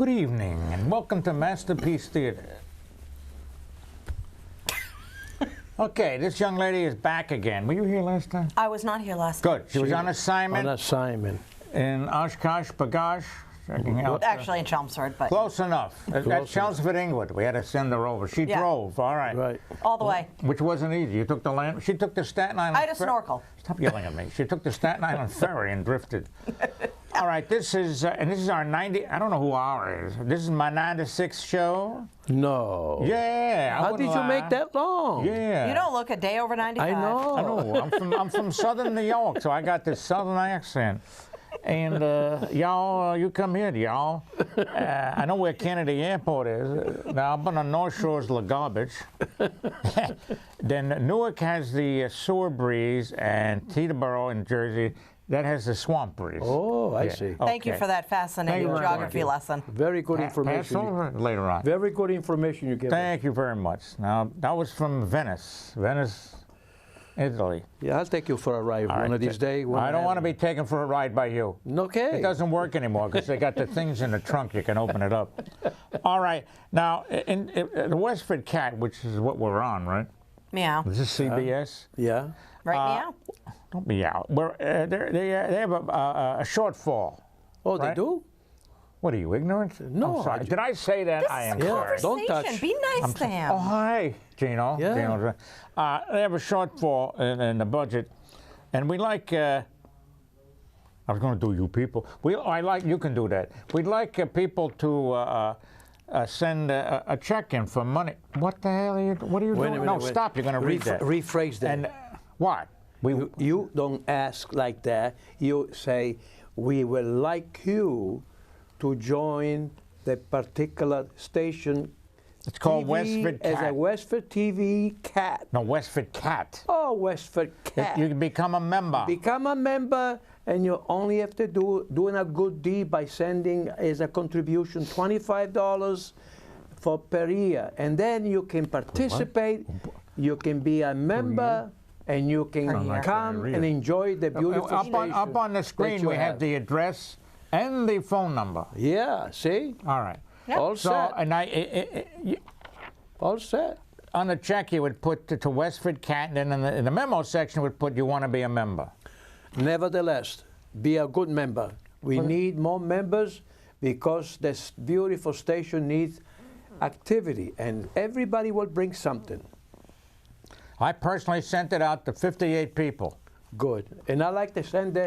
Good evening, and welcome to Masterpiece Theater. Okay, this young lady is back again. Were you here last time? I was not here last time. Good. She was on assignment. On assignment. In Oshkosh, B'gosh. Actually in Chelmsford, but... Close enough. At Chelmsford, England. We had to send her over. She drove, all right. Right. all the way. Which wasn't easy. You took the land. She took the Staten Island. I had a snorkel. Stop yelling at me. She took the Staten Island ferry and drifted. All right, this is our 90. I don't know who hour is. This is my 9 to 6 show. No. Yeah. How did you make that long? Yeah. You don't look a day over 95. I know. I know. I'm from Southern New York, so I got this Southern accent. And y'all, you come here, y'all. I know where Kennedy Airport is. Now, I'm on the North Shore's La Garbage. Then Newark has the sewer breeze, and Teterboro in Jersey, that has the swamp breeze. Oh, I see. Thank you for that fascinating Thank you. geography lesson. Very good Pass information. over later on. Very good information you gave us. Thank you very much. Now, that was from Venice, Italy. Yeah, I'll take you for a ride one of these days. I don't want to be taken for a ride by you. Okay. It doesn't work anymore because they got the things in the trunk. You can open it up. All right. Now, in the WestfordCAT, which is what we're on, right? Meow. Is this CBS? Yeah. Right, meow? Don't be out. They have a shortfall. Oh, Right? they do? What are you, ignorant? No, I'm sorry. I- Did I say that? This I am is a sorry. Don't touch. conversation. Be nice to him. Oh, hi, Gino. Yeah. Gino. They have a shortfall in the budget, and we like. I was going to do you people. You can do that. We'd like people to send a check in for money. What the hell are you? What are you doing? No, stop. You're going to read that. Rephrase that. And what? You don't ask like that. You say, we would like you to join the particular station. It's called TV as a WestfordCAT. Westford TV cat. No, WestfordCAT. Oh, Westford cat. You can become a member. Become a member, and you only have to doing a good deed by sending as a contribution $25 per year, and then you can participate. You can be a member, and you can come and enjoy the beautiful station. Up on the screen, we have the address and the phone number. Yeah, see? All right. Yep. All So, set. and All set. on the check, you would put to WestfordCAT, and then in the memo section would put you want to be a member. Nevertheless, be a good member. We need more members because this beautiful station needs activity, and everybody will bring something. I personally sent it out to 58 people. Good. And I like to send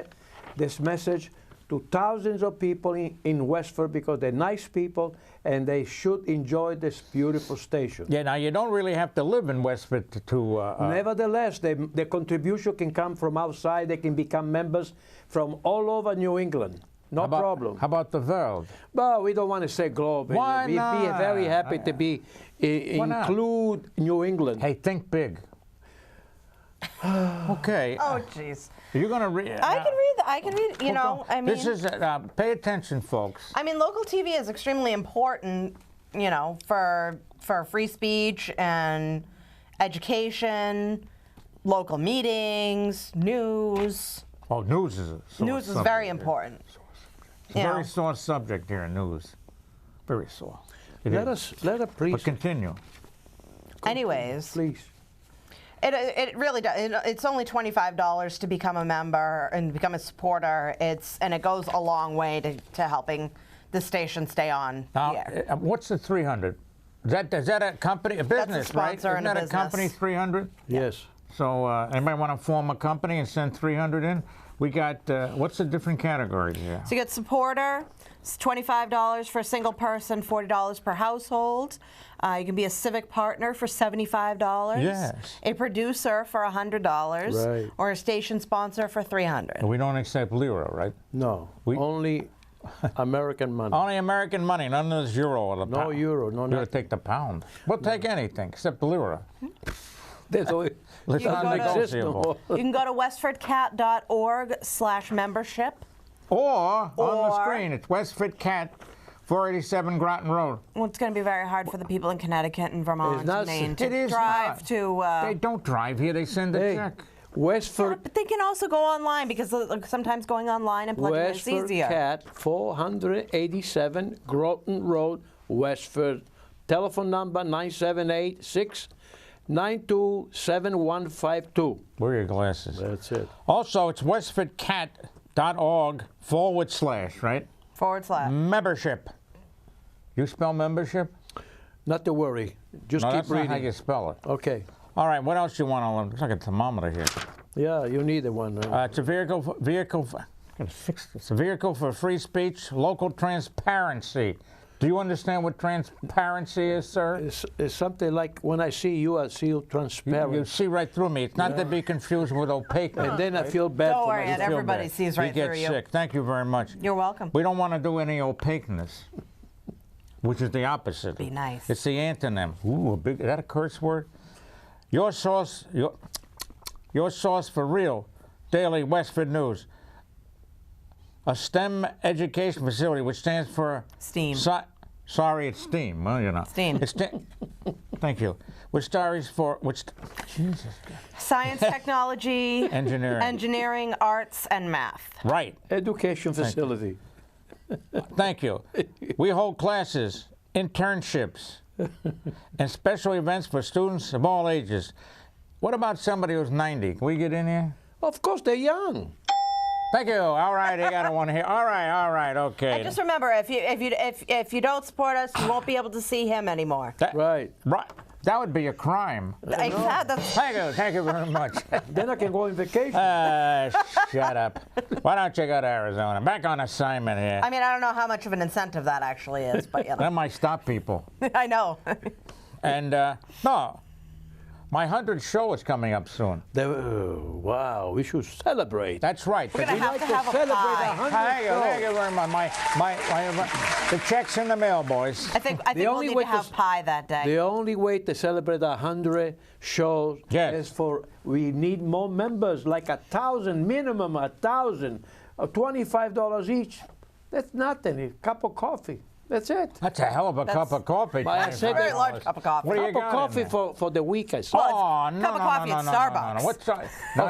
this message to thousands of people in Westford because they're nice people and they should enjoy this beautiful station. Yeah, now you don't really have to live in Westford to Nevertheless, the contribution can come from outside. They can become members from all over New England. No problem. How about the world? But we don't want to say globe. Why We'd be not? very happy to be not? include New England. Hey, think big. Okay. Oh, jeez. You're going to read. I can read, you know, I mean... This is, pay attention, folks. I mean, local TV is extremely important, you know, for free speech and education, local meetings, news. Oh, news is a sore News is subject very here. important. It's a You very know. sore subject here in news. Very sore. It Let is. us please. But continue. Anyways, Please. it really does. It's only $25 to become a member and become a supporter. And it goes a long way to helping the station stay on Now, the air. what's the 300? Is that a company, a business, sponsor right? and Isn't a that a company, business. 300? Yes. So anybody want to form a company and send 300 in? We got, what's the different categories here? So you get supporter, it's $25 for a single person, $40 per household. You can be a civic partner for $75. Yes. A producer for $100. Right. Or a station sponsor for $300. We don't accept lira, right? No. Only American money. Only American money, none of this euro or the No pound. euro, no We're going nothing. to take the pound. We'll take anything except lira. That's all. It's You can go to- non-negotiable. You can go to westfordcat.org/membership. Or on the Or- screen, it's WestfordCAT, 487 Groton Road. Well, it's going to be very hard for the people in Connecticut and Vermont It's not- and Maine It to is drive not. to. They don't drive here, they send a Hey, check. Westford But they can also go online because sometimes going online and plugging in is easier. WestfordCAT, 487 Groton Road, Westford. Telephone number 978-692-7152. Where are your glasses? That's it. Also, it's westfordcat.org/, right? / Membership. You spell membership? Not to worry. Just No, keep that's not how reading. you spell it. Okay. All right, what else do you want to learn? It's like a thermometer here. Yeah, you need one. It's a gotta fix this. It's a vehicle for free speech, local transparency. Do you understand what transparency is, sir? It's something like when I see you, I see you transparent. You see right through me. It's not to be confused with opaque. And then I feel bad Don't for worry, myself. Ed, everybody sees right you through get you. sick. Thank you very much. You're welcome. We don't want to do any opaqueness, which is the opposite. Be nice. It's the antonym. Ooh, is that a curse word? Your source for real daily Westford news. A STEM education facility, which stands for STEAM. Sorry, it's STEAM. Well, you know. STEAM. It's thank you. Which stands for Jesus. Science, technology, Engineering. arts, and math. Right. Education facility. Thank you. We hold classes, internships, and special events for students of all ages. What about somebody who's 90? Can we get in here? Of course, they're young. Thank you. All right, I got one here. All right, okay. And just remember, if you don't support us, you won't be able to see him anymore. Right. That would be a crime. Exactly. Thank you very much. Then I can go on vacation. Shut up. Why don't you go to Arizona? Back on assignment here. I mean, I don't know how much of an incentive that actually is, but you know. That might stop people. I know. And no, my 100th show is coming up soon. Wow, we should celebrate. That's right. We're gonna have to have a celebrate pie. 100 Thank you very much. The check's in the mail, boys. I think we'll need to have pie that day. The only way to celebrate 100 shows is for we need more members, like 1,000 minimum, 1,000, $25 each. That's nothing. A cup of coffee. That's it. That's a hell of a cup of coffee. I said a very large cup of coffee. What do you Cup of got coffee in there? for the week. I said. Oh, no, cup of coffee at Starbucks. No. What's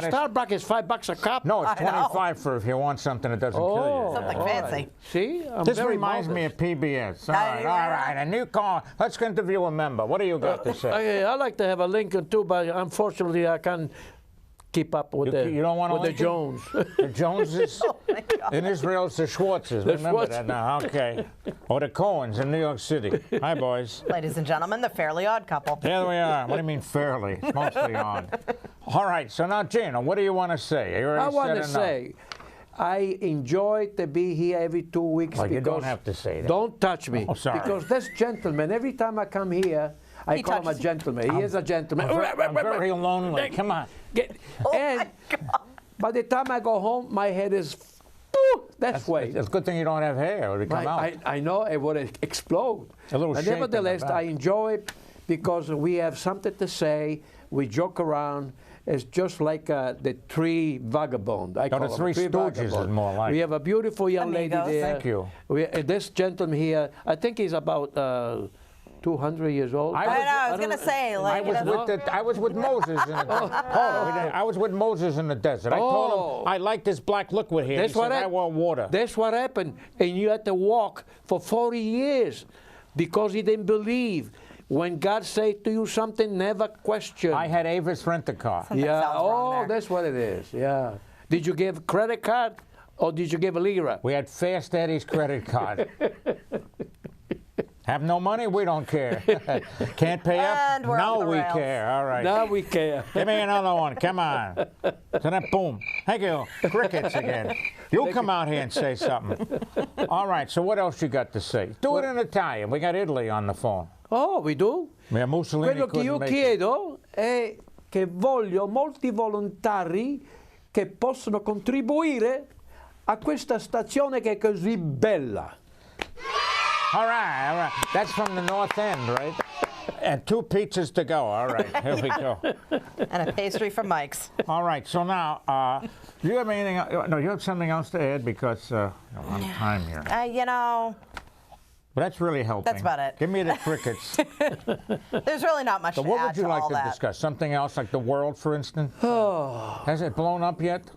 Starbucks is $5 a cup. No, it's I know. 25 for if you want something that doesn't kill you. Something all fancy. right. See, I'm This very reminds me modest. of PBS. All right. A new call. Let's interview a member. What do you got to say? I like to have a Lincoln too, but unfortunately I can't keep up with You don't want a the Lincoln? Jones. The Joneses? In Israel, it's the Schwartzes. The Remember Schwartzes. that now. Okay. Or the Cohens in New York City. Hi, boys. Ladies and gentlemen, the Fairly Odd Couple. There we are. What do you mean fairly? It's mostly on. All right. So now, Gina, what do you want to say? You already I want said to enough. say, I enjoy to be here every 2 weeks. Well, you because don't have to say that. Don't touch me. Oh, sorry. Because this gentleman, every time I come here, I call him a touches you. gentleman. He is a gentleman. I'm very lonely. Come on. And by the time I go home, my head is that's way. It's a good thing you don't have hair. It would come out. I know it would explode. A little But shape in the nevertheless, back. I enjoy it because we have something to say. We joke around. It's just like the three vagabond. I call the them, Three Stooges vagabond. is more like. We have a beautiful young lady Amigos. there. Thank you. This gentleman here, I think he's about 200 years old. I know, I was going to say, like, I was with Moses in the desert. I was with Moses in the desert. I told him I like this black liquid here. That's He said, what I want water. That's what happened. And you had to walk for 40 years because he didn't believe. When God said to you something, never question. I had Avis rent-a-car. Something Yeah, sounds wrong there. that's what it is. Yeah. Did you give credit card or did you give a lira? We had Fast Eddie's credit card. Have no money? We don't care. Can't pay up? And we're now on the we rails. care. All right. Now we care. Give me another one. Come on. So then, boom. Thank you. Crickets again. You'll come out here and say something. All right. So what else you got to say? Do it in Italian. We got Italy on the phone. Oh, we do? Yeah, Mussolini Quello che couldn't io make it. chiedo è che voglio molti volontari che possono contribuire a questa stazione che è così bella. All right. That's from the North End, right? And 2 pizzas to go. All right, here we go. And a pastry from Mike's. All right, so now, do you have anything? No, you have something else to add because I'm on time here. You know, But that's really helping. That's about it. Give me the crickets. There's really not much So to what add would you to like all to that. discuss? Something else, like the world, for instance? Has it blown up yet?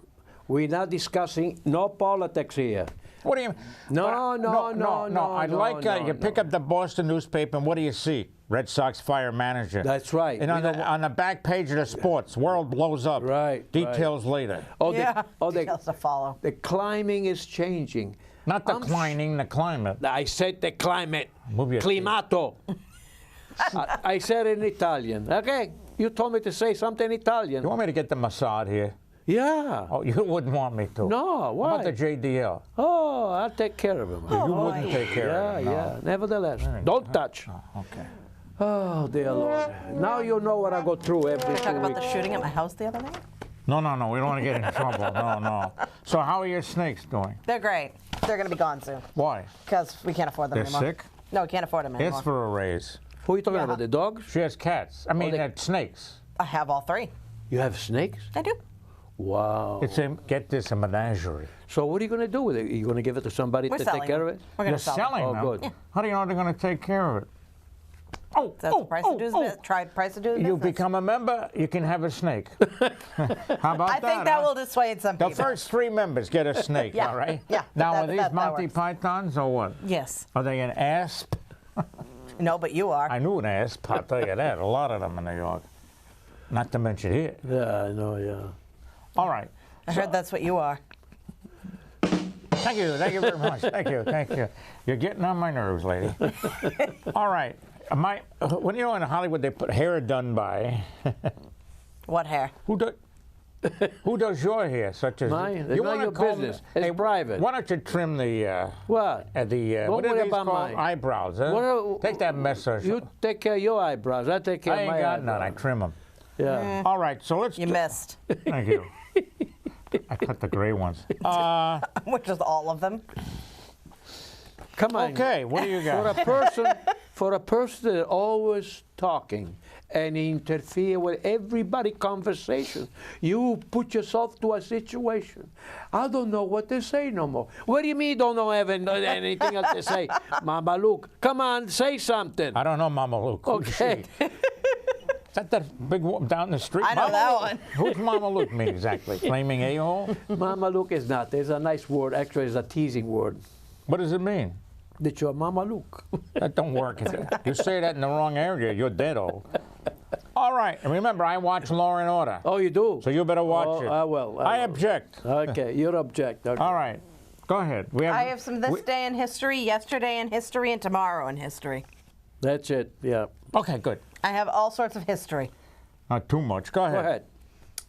We're not discussing no politics here. What do you mean? No. I like you pick up the Boston newspaper, and what do you see? Red Sox fire manager. That's right. And on the back page of the sports, world blows up. Right. Details later. Details to follow. The climbing is changing. Not the climbing, the climate. I said the climate. Move your Climato. I said it in Italian. Okay. You told me to say something in Italian. You want me to get the Mossad here? Yeah. Oh, you wouldn't want me to. No, why? How about the JDL? Oh, I'll take care of him. You wouldn't take care of it. No. Yeah. Nevertheless, don't touch. Oh, okay. Oh, dear Lord. Now you know what I go through every Talk 2 about the weeks. shooting at my house the other night. No. We don't want to get in trouble. No. So how are your snakes doing? They're great. They're going to be gone soon Why? because we can't afford them They're anymore. sick? No, we can't afford them anymore. It's for a raise. Who are you talking about? The dogs? She has cats. I mean, snakes. I have all three. You have snakes? I do. Wow. It's get this, a menagerie. So what are you going to do with it? Are you going to give it to somebody We're to selling take care them. of it? We're going You're to sell selling them. Oh, them? good. Yeah. How do you know they're going to take care of it? Oh, That's the price to do the price to do the You business. become a member, you can have a snake. How about I that? think that huh? will dissuade some The people. first 3 members get a snake, Yeah. all right? Yeah, Now, that- are these that Monty works. Pythons or what? Yes. Are they an asp? No, but you are. I knew an asp, I'll tell you that. A lot of them in New York. Not to mention here. Yeah, I know, yeah. All right. I heard that's what you are. Thank you very much. Thank you. You're getting on my nerves, lady. All right. When you know in Hollywood they put hair done by, What hair? who does your hair? Such as Mine? It's not wanna your comb- business. It's private. Why don't you trim the What? what Don't are worry these about called? mine. Eyebrows? Huh? What are- Take that mess or You take care of your eyebrows. I take care I of ain't my got none. I eyebrows. trim them. Yeah. All right. So let's. You missed. Thank you. I cut the gray ones. Which is all of them. Come on. Okay. What do you got? For a person that always talking and interfere with everybody conversation, you put yourself to a situation. I don't know what to say no more. What do you mean don't know anything else to say? Mama Luke, come on, say something. I don't know, Mama Luke. Who's Okay. she? Is that big woman down the street? I know Mama that Luke? one. Who's Mama Luke mean exactly? Flaming a-hole? Mama Luke is not. It's a nice word. Actually, it's a teasing word. What does it mean? That you're Mama Luke. That don't work. You say that in the wrong area, you're dead old. All right. And remember, I watch Law and Order. Oh, you do? So you better watch it. I will. I object. Okay, you object. Okay. All right. Go ahead. I have some this day in history, yesterday in history, and tomorrow in history. That's it, yeah. Okay, good. I have all sorts of history. Not too much. Go ahead. Go ahead.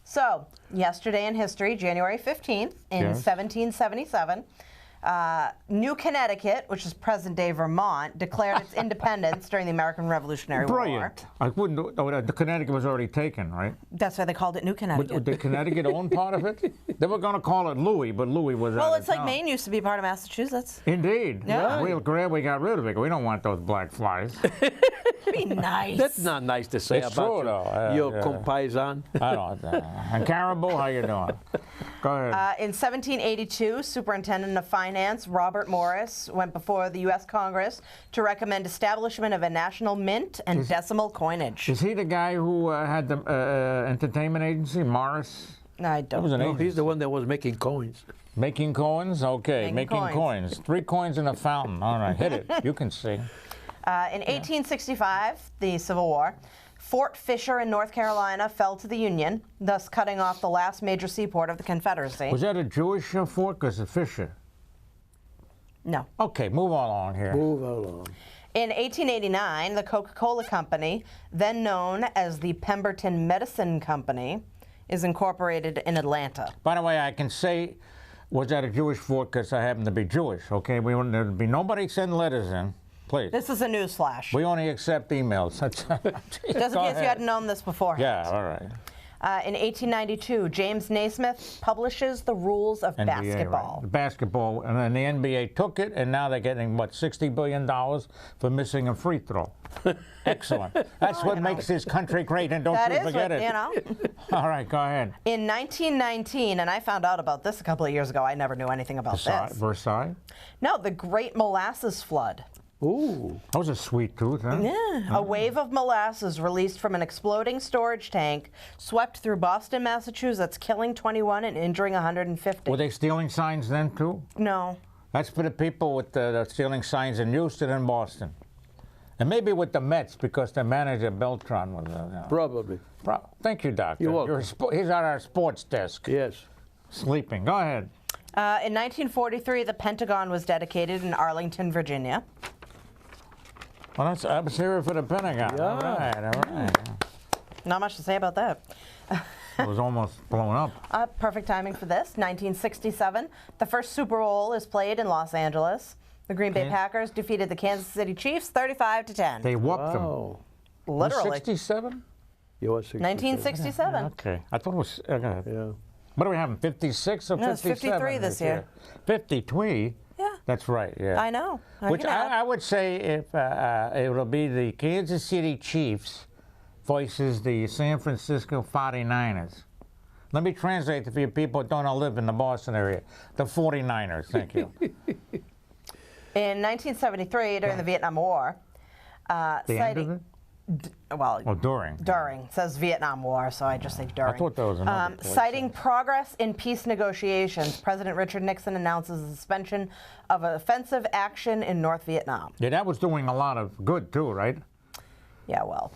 So, yesterday in history, January 15th, in Yes. 1777, New Connecticut, which is present-day Vermont, declared its independence during the American Revolutionary War. Brilliant. I wouldn't. The Connecticut was already taken, right? That's why they called it New Connecticut. Did Connecticut own part of it? They were going to call it Louis, but Louis was out Well, of it's like town. Maine used to be part of Massachusetts. Indeed. Yeah. We're glad we got rid of it. We don't want those black flies. Be nice. That's not nice to say It's about true, though. your Yeah. compaisan. I don't. And Caribou, how you doing? Go ahead. In 1782, Superintendent of Finance Robert Morris went before the U.S. Congress to recommend establishment of a national mint and decimal coinage. Is he the guy who had the entertainment agency, Morris? I That was don't an know. No, he's the one that was making coins. Making coins? Okay, Making making coins. coins. 3 coins in a fountain. All right, hit it. You can sing. In 1865, the Civil War, Fort Fisher in North Carolina fell to the Union, thus cutting off the last major seaport of the Confederacy. Was that a Jewish fort? Because of Fisher. No. Okay, move along here. Move along. In 1889, the Coca-Cola Company, then known as the Pemberton Medicine Company, is incorporated in Atlanta. By the way, I can say, was that a Jewish fort? Because I happen to be Jewish. Okay, there'd be nobody send letters in, please. This is a newsflash. We only accept emails. Just in case you hadn't known this beforehand. Yeah, all right. In 1892, James Naismith publishes the rules of NBA, basketball. right. Basketball, and then the NBA took it, and now they're getting, what, $60 billion for missing a free throw. Excellent. That's what makes this country great, and don't That you is forget what, it. you know. All right, go ahead. In 1919, and I found out about this a couple of years ago, I never knew anything about this. Versailles? No, the Great Molasses Flood. Ooh. That was a sweet tooth, huh? Yeah. A wave of molasses released from an exploding storage tank swept through Boston, Massachusetts, killing 21 and injuring 150. Were they stealing signs then, too? No. That's for the people with the stealing signs in Houston and Boston. And maybe with the Mets, because the manager, Beltran, was... Probably. Thank you, Doctor. You're welcome. He's at our sports desk. Yes. Sleeping. Go ahead. In 1943, the Pentagon was dedicated in Arlington, Virginia. Well, I was here for the Pentagon. Yeah. All right. Not much to say about that. It was almost blown up. Perfect timing for this. 1967, the first Super Bowl is played in Los Angeles. The Green Bay Okay. Packers defeated the Kansas City Chiefs 35-10. They whooped them. Wow. Literally. 67? You was 67. 1967. Okay. I thought it was... Yeah. What are we having, 56 or 57? No, it's 53 this year. 53? Yeah. That's right, yeah. I know. Which I would say if it will be the Kansas City Chiefs versus the San Francisco 49ers. Let me translate for you people who don't live in the Boston area. The 49ers, thank you. In 1973, during the Vietnam War, The end of it? well, Or during? during. It says Vietnam War, so I just say during. I thought that was another place. Citing progress in peace negotiations, President Richard Nixon announces the suspension of offensive action in North Vietnam. Yeah, that was doing a lot of good too, right? Yeah, well.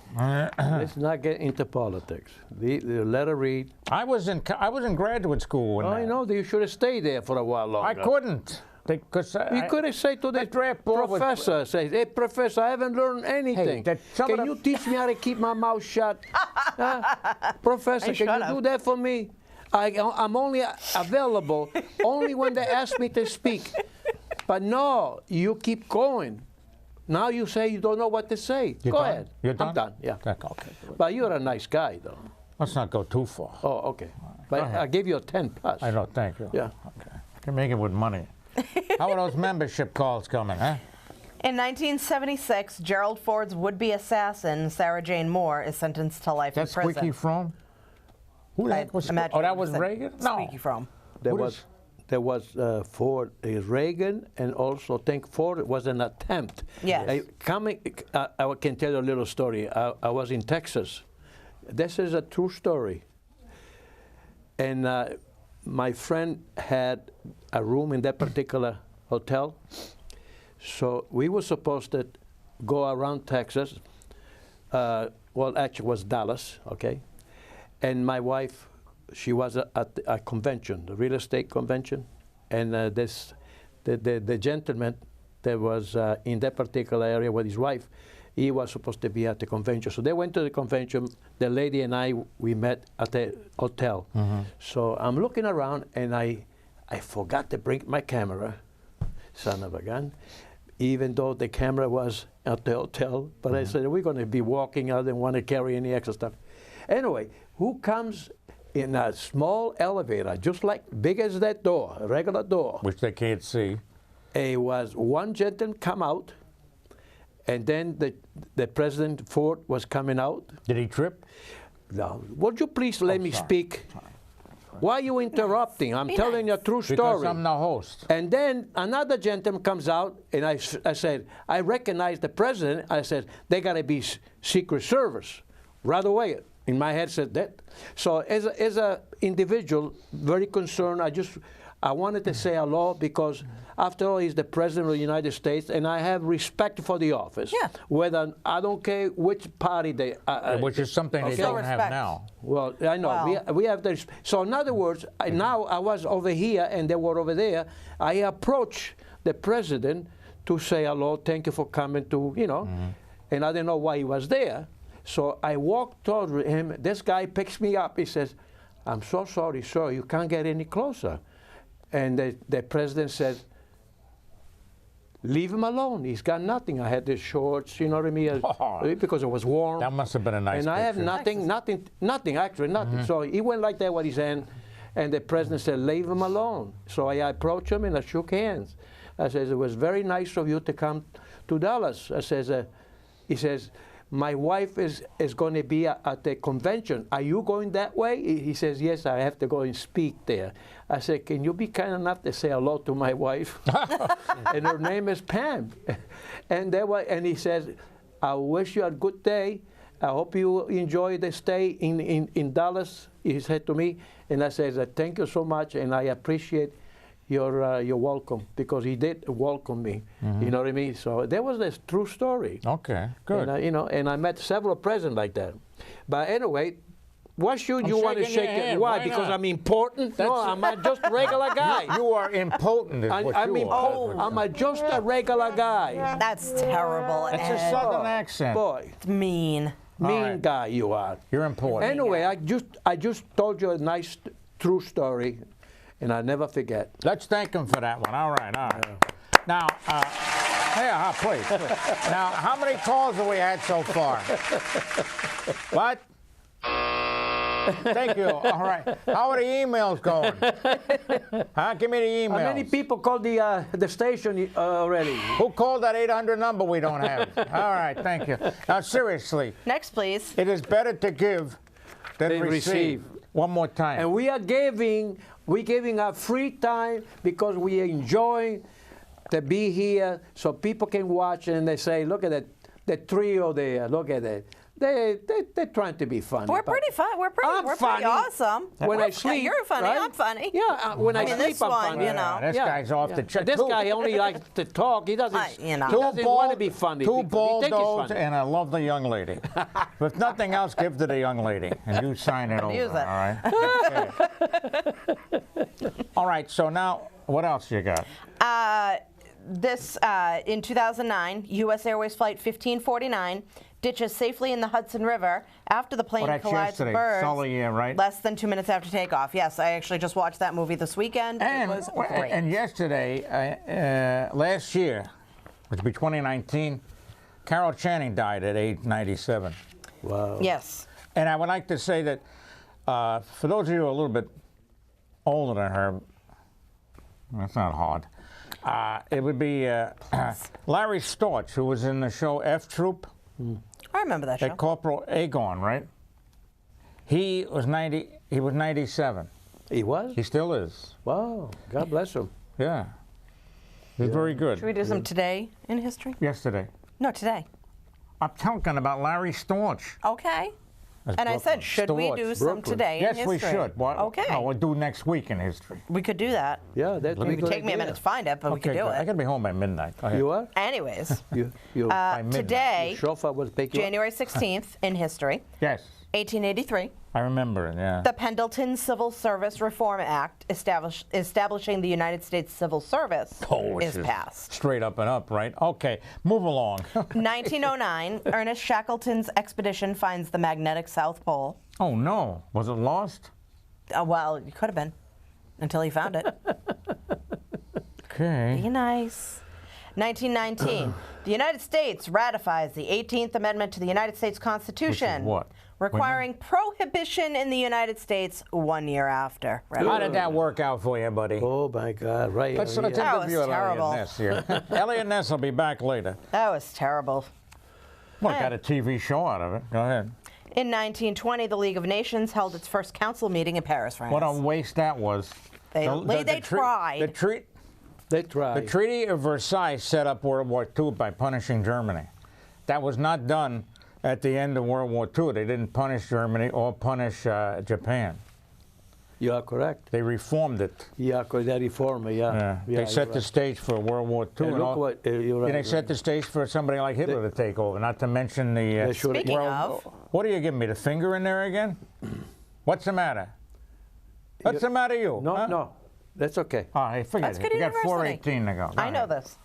Let's not get into politics. The letter read. I was in graduate school when I know that you should have stayed there for a while longer. I couldn't. Because You could have said to the draft board was- professor, say, "Hey, professor, I haven't learned anything. some of Can the- you teach me how to keep my mouth shut? Huh? Professor, I can shut you up. do that for me? I'm only available only when they ask me to speak. But no, you keep going. Now you say you don't know what to say. You're Go done? ahead. You're done? I'm done, yeah. Okay. But you're a nice guy, though. Let's not go too far. Oh, okay. But ahead. I give you a 10 plus. I know, thank you. Yeah. Okay. Can make it with money. How are those membership calls coming, huh? In 1976, Gerald Ford's would-be assassin, Sarah Jane Moore, is sentenced to life in That's prison. Squeaky Fromm? Who the I heck was imagine Oh, that it was said Reagan? No. Squeaky Fromm. There What was Ford, Reagan, and also think Ford was an attempt. Yes. I can tell you a little story. I was in Texas. This is a true story. And my friend had a room in that particular hotel. So we were supposed to go around Texas. Well, actually, it was Dallas, okay? And my wife, she was at a convention, the real estate convention, and the gentleman that was in that particular area with his wife, he was supposed to be at the convention. So they went to the convention. The lady and I, we met at the hotel. So I'm looking around, and I forgot to bring my camera, son of a gun, even though the camera was at the hotel. But I said, we're going to be walking. I didn't want to carry any extra stuff. Anyway, who comes in a small elevator, just like big as that door, a regular door? Which they can't see. It was one gentleman come out, and then the President Ford was coming out. Did he trip? Now, would you please let me sorry. speak? Why are you interrupting? I'm Be telling you a true Because story. I'm the host. And then another gentleman comes out, and I said, I recognize the president. I said, they got to be Secret Service. Right away, in my head said that. So as a individual, very concerned, I wanted to say hello because after all, he's the president of the United States, and I have respect for the office. Yeah. Whether, I don't care which party they Which is something they Still don't have respect. now. well, I know. Wow. We have this. So in other words, now I was over here and they were over there. I approached the president to say hello, thank you for coming to, and I didn't know why he was there. So I walked toward him. This guy picks me up. He says, I'm so sorry, sir, you can't get any closer. And the president said, leave him alone. He's got nothing. I had the shorts, you know what I mean, because it was warm. That must have been a nice And I have picture. nothing, actually nothing. So he went like that with his hand, and the president said, leave him alone. So I approached him and I shook hands. I says, it was very nice of you to come to Dallas. I says, he says, my wife is going to be at the convention. Are you going that way? He says, yes, I have to go and speak there. I said, can you be kind enough to say hello to my wife? And her name is Pam. and he says, I wish you a good day. I hope you enjoy the stay in Dallas, he said to me. And I said, thank you so much, and I appreciate your welcome, because he did welcome me. You know what I mean? So that was a true story. Okay, good. And, and I met several presidents like that. But anyway, why should you want to shaking your shake it? hand. Why? Why Because not? I'm important? No, I'm just a regular guy. You are impotent, is what I'm you are. I'm just a regular guy. That's terrible. It's Ed. a southern accent. Boy, It's mean. mean right. guy you are. You're important. Anyway, I just told you a nice, true story, and I'll never forget. Let's thank him for that one. All right, all right. Now, please. Now, how many calls have we had so far? What? Thank you. All right. How are the emails going? Huh? Give me the emails. How many people called the station already? Who called that 800 number we don't have? All right, thank you. Now, seriously, Next, please. it is better to give than receive. One more time. And we're giving our free time because we enjoy to be here, so people can watch and they say, look at the trio there, look at it. They're trying to be funny. We're pretty fun. We're pretty funny. awesome. When We're I sleep, you're funny. right? I'm funny. Yeah, when I mean, sleep, this I'm one, funny. you know. This guy's off the chart. This guy only likes to talk. He doesn't. You know. He doesn't want to be funny. Two because he thinks he's baldos funny. and a lovely young lady. If nothing else, give to the young lady, and you sign it over. Use it. All right. Okay. All right. So now, what else you got? In 2009, U.S. Airways Flight 1549 ditches safely in the Hudson River after the plane That's collides with yesterday. birds. Sully, yeah, right? Less than 2 minutes after takeoff. Yes, I actually just watched that movie this weekend. And, it was great. and yesterday, last year, which would be 2019, Carol Channing died at age 97. Wow. Yes. And I would like to say that for those of you who are a little bit older than her, that's not hard. It would be Larry Storch, who was in the show F Troop. I remember that show. That Corporal Agon, right? He was 90. He was 97. He was? He still is. Wow. God bless him. Yeah. He's very good. Should we do some today in history? Yesterday. No, today. I'm talking about Larry Storch. Okay. That's And I Brooklyn. said, should we do Storch. some Brooklyn. today in Yes, history? we should. What? Okay. No, we'll do next week in history. We could do that. Yeah, that's It would take me a minute to find it, but we could do good. I it. gotta be home by midnight. Go ahead. You are? Anyways, By midnight. today, Chauffeur will pick you up. January 16th in history, Yes, 1883, I remember it. Yeah. the Pendleton Civil Service Reform Act establishing the United States Civil Service Which is passed. Straight up and up, right? Okay, move along. 1909, Ernest Shackleton's expedition finds the magnetic South Pole. Oh no, was it lost? Well, it could have been until he found it. Okay. Be nice. 1919, the United States ratifies the 18th Amendment to the United States Constitution, what? requiring prohibition in the United States 1 year after. How did that work out for you, buddy? Oh, my God. Right. Let's yeah. That interview was Elliot terrible. Ness here. Elliot Ness will be back later. That was terrible. Well, got a TV show out of it. Go ahead. In 1920, the League of Nations held its first council meeting in Paris, France. What a waste that was. They tried. They tried. The Treaty of Versailles set up World War II by punishing Germany. That was not done at the end of World War II. They didn't punish Germany or punish Japan. You are correct. They reformed it. Yeah, because they reform, yeah. They set the stage for World War II. And look what, you're right. And they set the stage for somebody like Hitler to take over, not to mention the... Speaking of, What are you giving me, the finger in there again? What's the matter? What's the matter, you? No, huh? no. That's okay. Oh, hey, forget That's it. good We got university. 4:18 to go. Go I know ahead. this.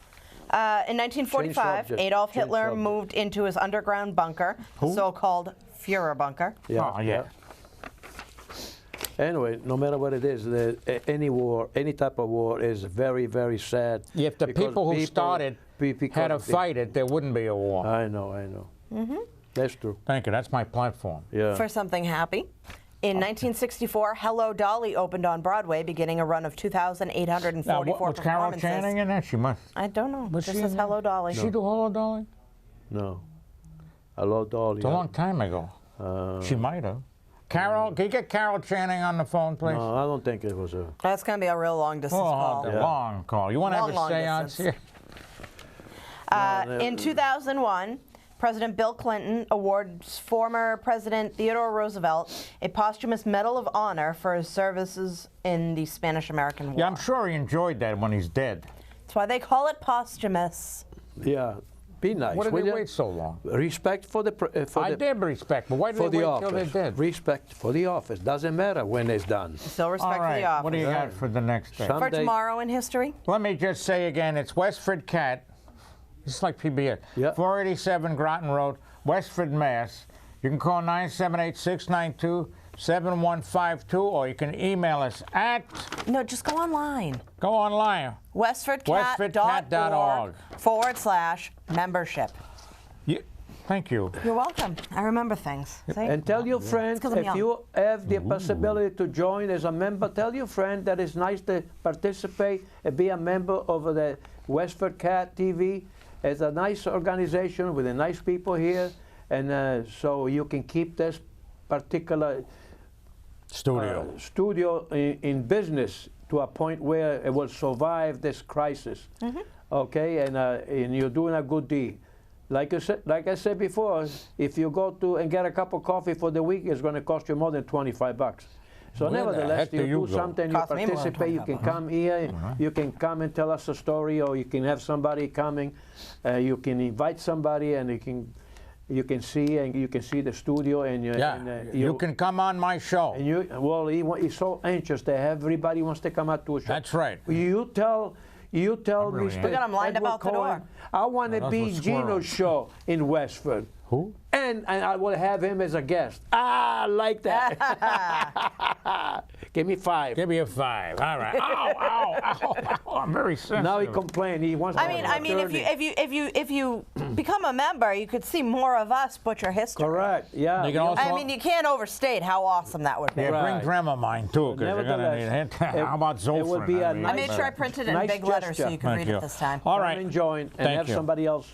In 1945, subject. Adolf Change Hitler subject. moved into his underground bunker, the so-called Führer bunker. Yeah. Oh, yeah. Anyway, no matter what it is, any war, any type of war is very, very sad. If the because people who started had to fight it, there wouldn't be a war. I know, I know. Mm-hmm. That's true. Thank you. That's my platform. Yeah. For something happy. In 1964, Hello Dolly opened on Broadway, beginning a run of 2,844 Now, was Carol performances. Channing in that? She must. I don't know. Was This she is in there? Hello Dolly. Did she do Hello Dolly? No. Hello, Dolly. It's a long time ago. She might have. Carol, can you get Carol Channing on the phone, please? No, I don't think it was a. That's going to be a real long distance Oh, call. the long call. You want to have Long a seance distance. here? In 2001, President Bill Clinton awards former President Theodore Roosevelt a posthumous Medal of Honor for his services in the Spanish-American War. Yeah, I'm sure he enjoyed that when he's dead. That's why they call it posthumous. Yeah, be nice. What did will they you? wait so long? Respect for the I did respect, but why did for they the wait till they're office. dead? Respect for the office. Doesn't matter when it's done. Still All respect for right, the office. what do you got for the next day? Some- For Someday- tomorrow in history? Let me just say again, it's WestfordCAT. It's like PBS. Yeah. 487 Groton Road, Westford, Mass. You can call 978-692-7152, or you can email us at, No, just go online. go online. WestfordCAT.org/membership. Thank you. You're welcome. I remember things. See? And tell your friends, 'cause I'm if young. you have the possibility to join as a member, tell your friend that it's nice to participate and be a member of the WestfordCAT TV. It's a nice organization with the nice people here, and so you can keep this particular studio in business to a point where it will survive this crisis. Okay, and you're doing a good deed. Like I said before, if you go to and get a cup of coffee for the week, it's going to cost you more than $25. So Where the nevertheless, heck do you you do go? something, you Cost me more than participate, you can come here, you can come and tell us a story, or you can have somebody coming, you can invite somebody, and you can see the studio, and you can come on my show. and he's so anxious that everybody wants to come out to a show. That's right. You tell really Mr. We got 'em lined up Edward out the Cohen, door. I want to those be were Gino's squirrels. show in Westford. Who? And I will have him as a guest. I like that. Give me 5. Give me a 5. All right. Ow, ow, ow, ow. I'm very sensitive. Now he complained. He wants. I mean, if you become a member, you could see more of us butcher history. Correct. Yeah. You can also- I mean, you can't overstate how awesome that would be. Yeah, Right. bring Dramamine too, because you're going to need Nevertheless, it. How about Zofran? it would be a I nice- made sure I printed it in Nice big letters so gesture. you could Thank read you. it this time. All Come right. and join, and Thank have you. somebody else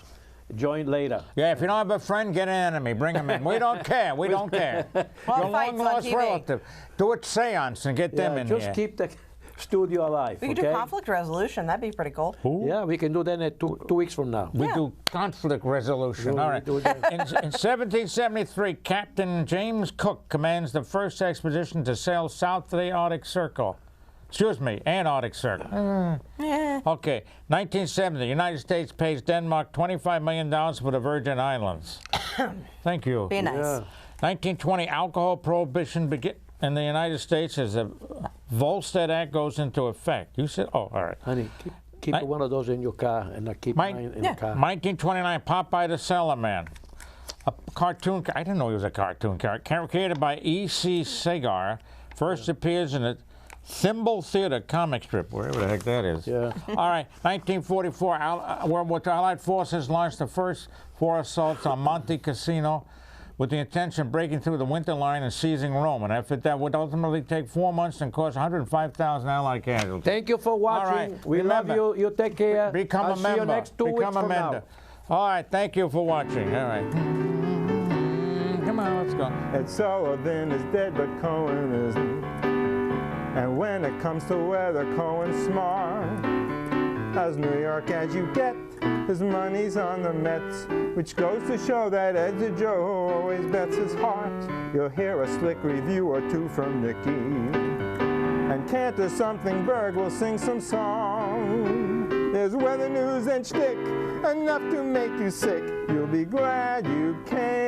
join later. Yeah, if you don't have a friend, get an enemy. Bring them in. We don't care. We don't care. Your fights on long-lost TV. relative. Do a seance and get them in just here. keep the studio alive. We could okay? do conflict resolution. That'd be pretty cool. Yeah, we can do that in 2 weeks from now. We Yeah. do conflict resolution. All right. do that. In 1773, Captain James Cook commands the first expedition to sail south to the Arctic Circle. Excuse me, Antarctic Circle. Okay, 1970, the United States pays Denmark $25 million for the Virgin Islands. Thank you. Be nice. Yeah. 1920, alcohol prohibition begin in the United States as the Volstead Act goes into effect. You said, oh, all right. Honey, keep one of those in your car, and I keep Mike- mine in the car. 1929, Popeye the Cellar Man. A cartoon, I didn't know he was a cartoon character, created by E.C. Segar, first appears in the Thimble Theater comic strip, wherever the heck that is. Yeah. All right, 1944, World War II, Allied forces launched the first 4 assaults on Monte Cassino with the intention of breaking through the winter line and seizing Rome, an effort that would ultimately take 4 months and cause 105,000 Allied casualties. Thank you for watching. right. We Remember, love you. You take care. Become I'll a see member. you next 2 weeks Become a from member. now. All right, thank you for watching. All right. Come on, let's go. Ed Sullivan is dead, but Cohen isn't. And when it comes to weather, Cohen's smart. As New York as you get, his money's on the Mets, which goes to show that Ed's a Joe who always bets his heart. You'll hear a slick review or two from Nicky. And Cantor Something Berg will sing some song. There's weather news and shtick, enough to make you sick. You'll be glad you came.